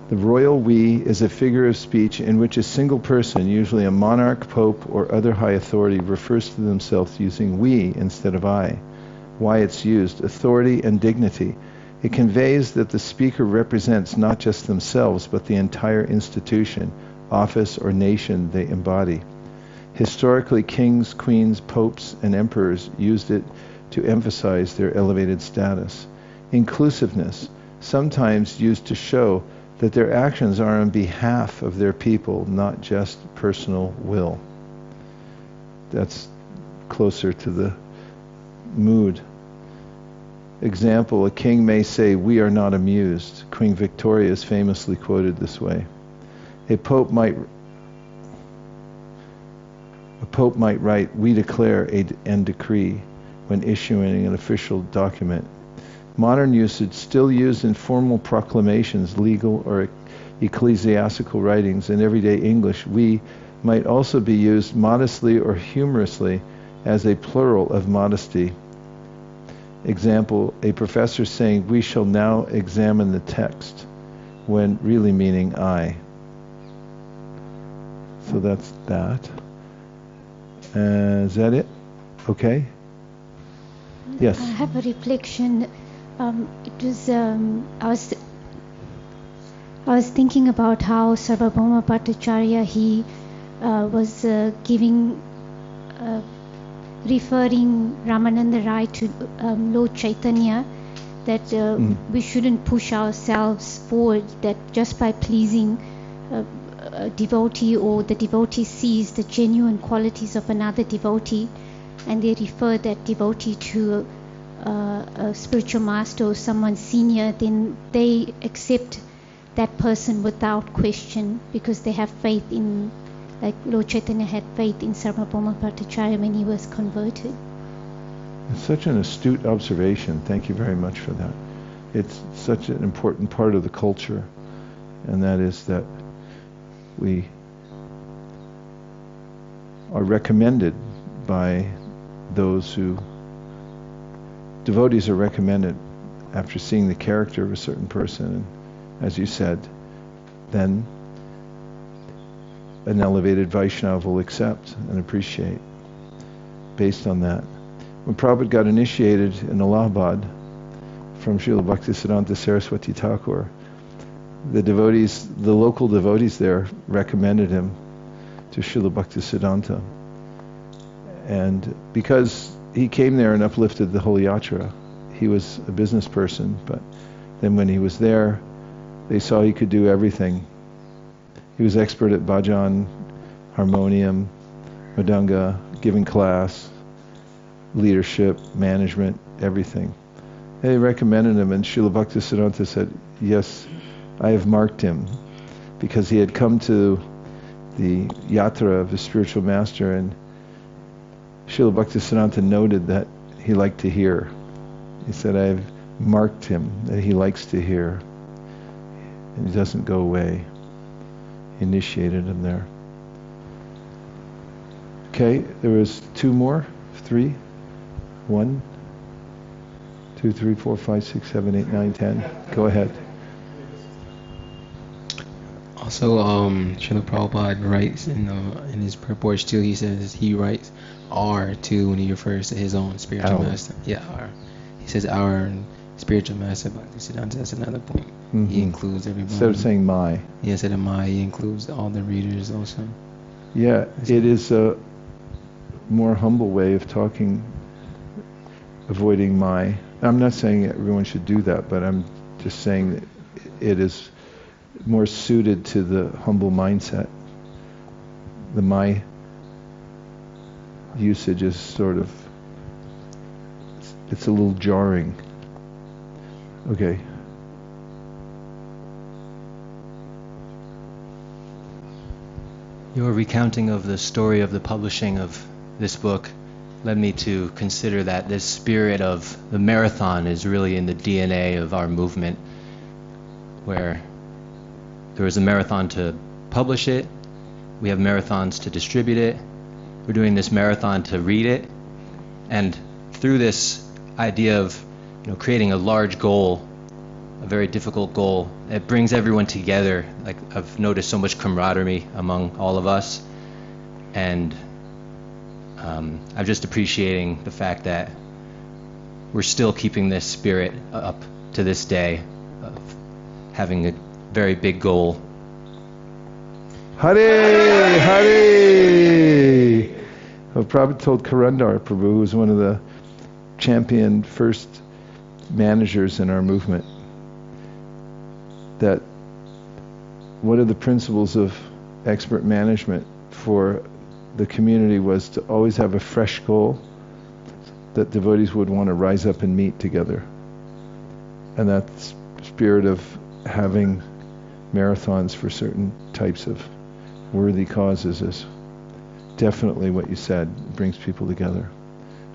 The royal we is a figure of speech in which a single person, usually a monarch, pope, or other high authority, refers to themselves using we instead of I. Why it's used: authority and dignity. It conveys that the speaker represents not just themselves, but the entire institution, office, or nation they embody. Historically, kings, queens, popes, and emperors used it to emphasize their elevated status. Inclusiveness, sometimes used to show that their actions are on behalf of their people, not just personal will. That's closer to the mood. Example, a king may say, we are not amused. Queen Victoria is famously quoted this way. A pope might write, we declare and decree, when issuing an official document. Modern usage, still used in formal proclamations, legal or ecclesiastical writings, and everyday English, we might also be used modestly or humorously as a plural of modesty. Example, a professor saying, we shall now examine the text, when really meaning I. So that's that. Is that it? Okay. Yes. I have a reflection. It was I was thinking about how Sarvabhauma Bhattacharya, he was referring Ramananda Rai to Lord Chaitanya, that we shouldn't push ourselves forward, that just by pleasing a devotee, or the devotee sees the genuine qualities of another devotee and they refer that devotee to a spiritual master or someone senior, then they accept that person without question, because they have faith in, like Lord Chaitanya had faith in Sarvabhauma Bhattacharya when he was converted. It's such an astute observation. Thank you very much for that. It's such an important part of the culture, and that is that we are recommended by those who... Devotees are recommended after seeing the character of a certain person, and as you said, then an elevated Vaishnava will accept and appreciate based on that. When Prabhupada got initiated in Allahabad from Srila Bhaktisiddhanta Saraswati Thakur, the local devotees there recommended him to Srila Bhaktisiddhanta. And because he came there and uplifted the whole yatra, he was a business person, but then when he was there, they saw he could do everything. He was expert at bhajan, harmonium, Madanga, giving class, leadership, management, everything. They recommended him, and Srila Bhaktisiddhanta said, yes, I have marked him, because he had come to the yatra of his spiritual master, and Srila Bhaktisiddhanta noted that he liked to hear. He said, I have marked him, that he likes to hear, and he doesn't go away. He initiated him there. Okay, there was 2 more, 3, 1, 2, 3, 4, 5, 6, 7, 8, 9, 10. Go ahead. Also, Srila Prabhupada writes in his purports too. He says he writes R too when he refers to his own spiritual master. Yeah, R. He says our spiritual master, Bhaktisiddhanta. That's another point. Mm-hmm. He includes everybody. Instead of saying my. Yeah, instead of my, he includes all the readers also. Yeah, it is a more humble way of talking, avoiding my. I'm not saying everyone should do that, but I'm just saying that it is more suited to the humble mindset. The my usage is sort of, it's a little jarring. Okay. Your recounting of the story of the publishing of this book led me to consider that this spirit of the marathon is really in the DNA of our movement, where there is a marathon to publish it, we have marathons to distribute it, we're doing this marathon to read it, and through this idea of creating a large goal, a very difficult goal, it brings everyone together. Like, I've noticed so much camaraderie among all of us, and I'm just appreciating the fact that we're still keeping this spirit up to this day of having a very big goal. Hare! Hare! Well, Prabhupada told Karandar Prabhu, who was one of the champion first managers in our movement, that one of the principles of expert management for the community was to always have a fresh goal that devotees would want to rise up and meet together. And that spirit of having marathons for certain types of worthy causes is definitely what you said. It brings people together.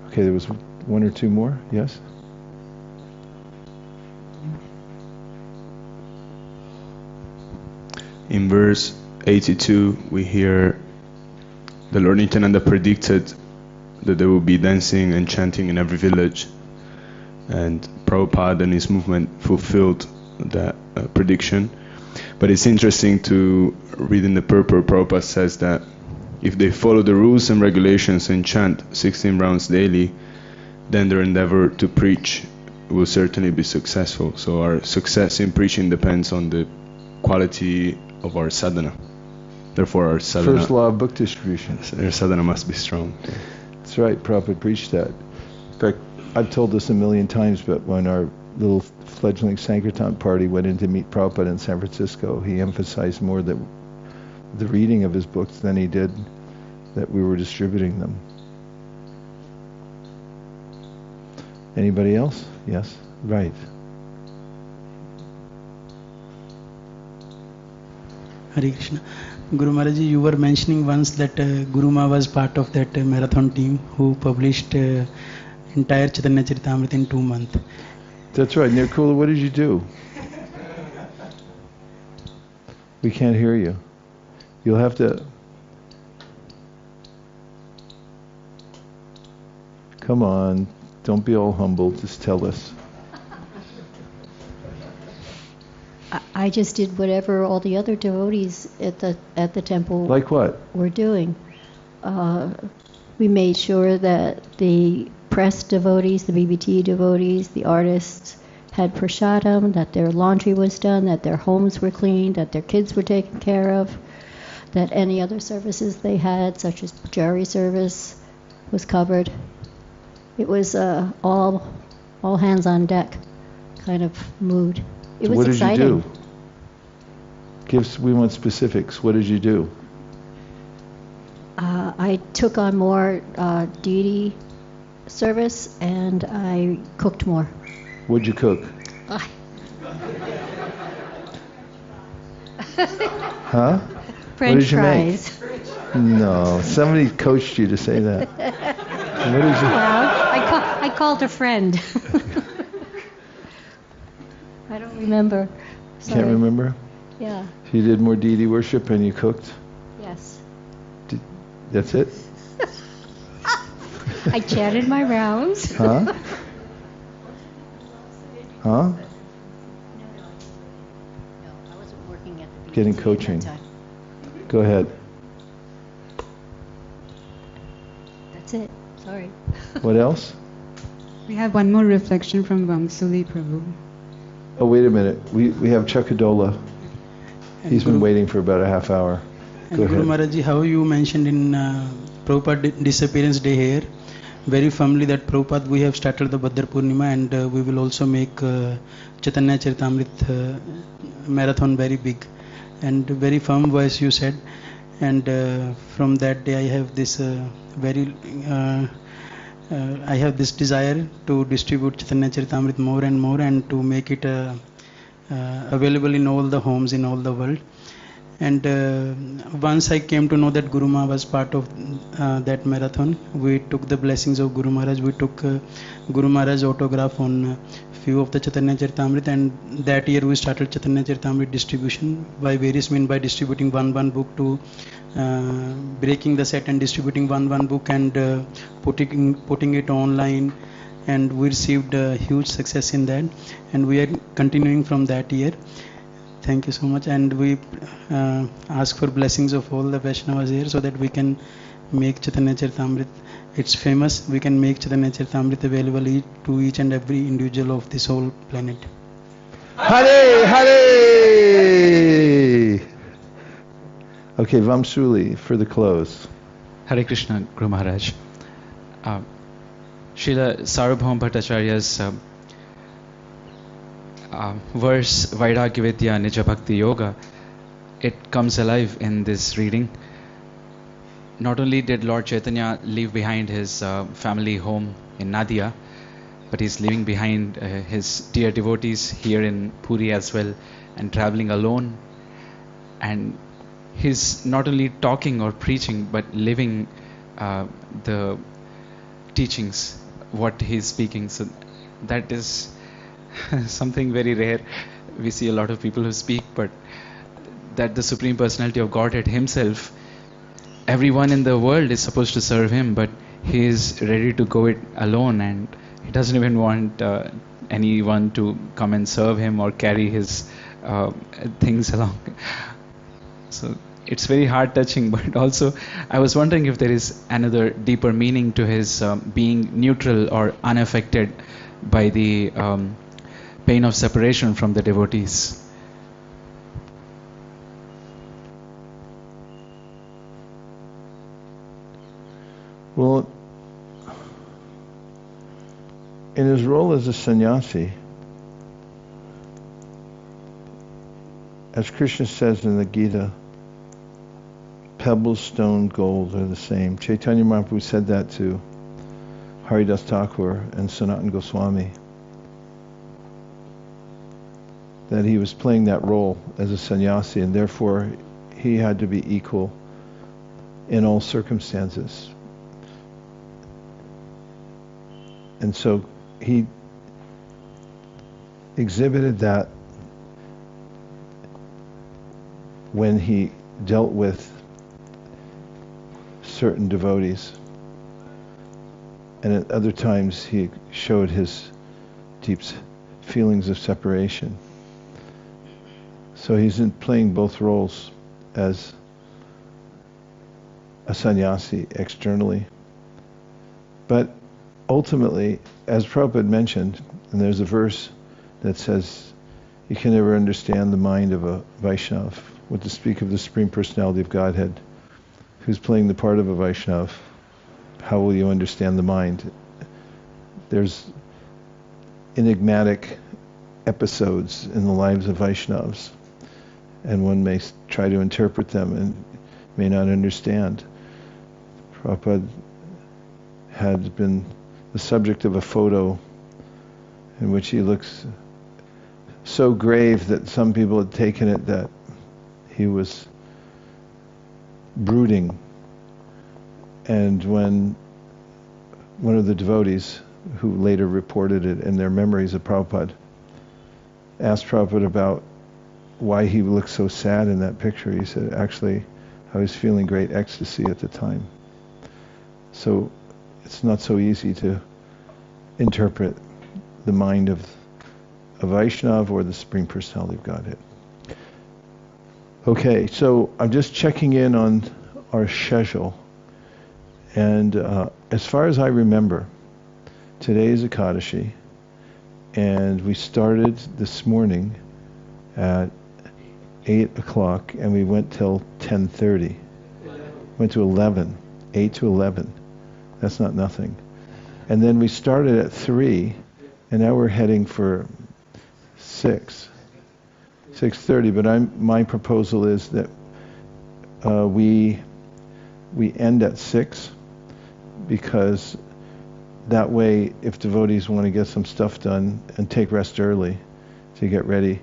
Okay, there was 1 or 2 more? Yes? In verse 82, we hear the Lord Nityananda predicted that there will be dancing and chanting in every village. And Prabhupada and his movement fulfilled that prediction. But it's interesting to read in the purport, Prabhupada says that if they follow the rules and regulations and chant 16 rounds daily, then their endeavor to preach will certainly be successful. So our success in preaching depends on the quality of our sadhana. Therefore, our sadhana, first law of book distribution. Our sadhana must be strong. That's right, Prabhupada preached that. In fact, I've told this a million times, but when our little fledgling Sankirtan party went in to meet Prabhupada in San Francisco, he emphasized more that the reading of his books than he did that we were distributing them. Anybody else? Yes? Right. Hare Krishna. Guru Maharaj, you were mentioning once that Guru Ma was part of that marathon team who published entire Chaitanya Charitamrita in 2 months. That's right. Nirkula, what did you do? We can't hear you. You'll have to... Come on. Don't be all humble. Just tell us. I just did whatever all the other devotees at the temple like what? were doing. We made sure that the press devotees, the BBT devotees, the artists had prasadam, that their laundry was done, that their homes were cleaned, that their kids were taken care of, that any other services they had, such as jury service, was covered. It was all hands on deck kind of mood. It was exciting. What did you do? We want specifics. What did you do? I I took on more deity service and I cooked more. What'd you cook? Huh? French what did you fries. Make? No, somebody coached you to say that. What did you? Well, I called a friend. I don't remember. Sorry. Can't remember? Yeah. You did more deity worship and you cooked? Yes. That's it? I chanted my rounds. Huh? Huh? Getting coaching. Go ahead. That's it. Sorry. What else? We have one more reflection from Vamsuli Prabhu. Oh, wait a minute. We have Chakadola. He's been waiting for about a half hour. Go Guru ahead. Maharaji, how you mentioned in Prabhupada disappearance day here, very firmly that Prabhupada we have started the Bhadra Purnima and we will also make Chaitanya Charitamrita marathon very big and very firm voice you said, and from that day I have this I have this desire to distribute Chaitanya Charitamrita more and more and to make it available in all the homes in all the world. And once I came to know that Guru Maharaj was part of that marathon, we took the blessings of Guru Maharaj. We took Guru Maharaj's autograph on few of the Chaitanya Charitamrita, and that year we started Chaitanya Charitamrita distribution by various means, by distributing one book to breaking the set and distributing one book and putting it online, and we received huge success in that, and we are continuing from that year. Thank you so much, and we ask for blessings of all the Vaishnavas here so that we can make Chaitanya Charitamrita. It's famous. We can make Chaitanya Charitamrita available to each and every individual of this whole planet. Hare Hare! Okay, Vamsuli for the close. Hare Krishna, Guru Maharaj. Srila Sarvabhauma Bhattacharya's verse Vairagya Vidya Nija Bhakti Yoga, it comes alive in this reading. Not only did Lord Chaitanya leave behind his family home in Madhya, but he's leaving behind his dear devotees here in Puri as well, and traveling alone. And he's not only talking or preaching, but living the teachings, what he's speaking. So that is something very rare. We see a lot of people who speak, but that the Supreme Personality of Godhead himself, everyone in the world is supposed to serve him, but he is ready to go it alone, and he doesn't even want anyone to come and serve him or carry his things along. So it's very heart touching, but also I was wondering if there is another deeper meaning to his being neutral or unaffected by the pain of separation from the devotees. Well, in his role as a sannyasi, as Krishna says in the Gita, pebbles, stone, gold are the same. Chaitanya Mahaprabhu said that to Haridas Thakur and Sanatana Goswami, that he was playing that role as a sannyasi, and therefore he had to be equal in all circumstances. And so he exhibited that when he dealt with certain devotees. And at other times he showed his deep feelings of separation. So he's playing both roles as a sannyasi externally. But ultimately, as Prabhupada mentioned, and there's a verse that says, you can never understand the mind of a Vaishnava. What to speak of the Supreme Personality of Godhead, who's playing the part of a Vaishnava, how will you understand the mind? There's enigmatic episodes in the lives of Vaishnavas, and one may try to interpret them and may not understand. Prabhupada had been the subject of a photo in which he looks so grave that some people had taken it that he was brooding. And when one of the devotees, who later reported it in their memories of Prabhupada, asked Prabhupada about why he looked so sad in that picture, he said, actually, I was feeling great ecstasy at the time. So it's not so easy to interpret the mind of a Vaishnava or the Supreme Personality of Godhead. Okay, so I'm just checking in on our schedule. And as far as I remember, today is Ekadashi, and we started this morning at 8 o'clock, and we went till 10:30. Went to 11, 8 to 11. That's not nothing. And then we started at 3, and now we're heading for 6:30. But my proposal is that we end at 6, because that way, if devotees want to get some stuff done and take rest early to get ready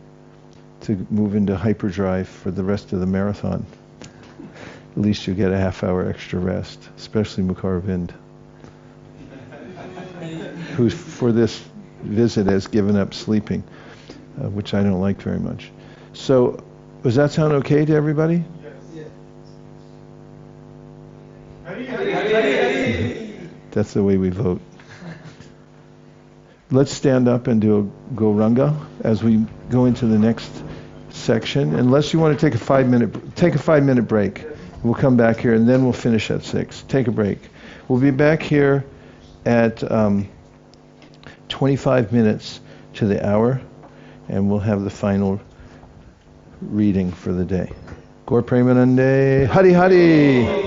to move into hyperdrive for the rest of the marathon, at least you get a half hour extra rest, especially Mukaravind, who for this visit has given up sleeping, which I don't like very much. So, does that sound okay to everybody? Yes. That's the way we vote. Let's stand up and do a Gauranga as we go into the next section. Unless you want to take a 5-minute break. We'll come back here and then we'll finish at 6. Take a break. We'll be back here at 25 minutes to the hour, and we'll have the final reading for the day. Gaur Premanande, Hari Hari.